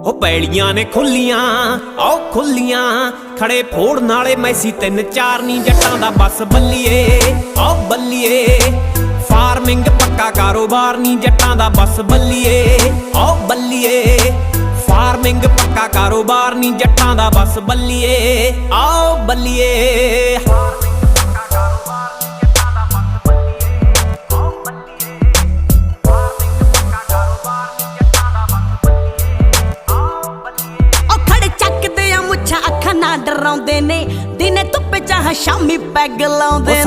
ਉਹ ਪੈਲੀਆਂ ਨੇ ਖੁੱਲੀਆਂ ਆਓ ਖੁੱਲੀਆਂ ਖੜੇ ਫੋੜਨ ਵਾਲੇ ਮੈਸੀ 3-4 ਨੀ ਜੱਟਾਂ ਦਾ ਬਸ ਬੱਲੀਏ ਆਓ ਬੱਲੀਏ ਫਾਰਮਿੰਗ ਪੱਕਾ ਕਾਰੋਬਾਰ ਨੀ ਜੱਟਾਂ ਦਾ ਬਸ ਬੱਲੀਏ ਆਓ ਬੱਲੀਏ ਫਾਰਮਿੰਗ ਪੱਕਾ ਕਾਰੋਬਾਰ ਨੀ ਜੱਟਾਂ ਦਾ ਬਸ ਬੱਲੀਏ ਆਓ ਬੱਲੀਏ ਡਰਾਉਂਦੇ ਨੇ ਦਿਨੇ ਧੁੱਪ ਚਾਹ ਸ਼ਾਮੀ ਪੈਗ ਲਾਉਂਦੇ ਨੇ।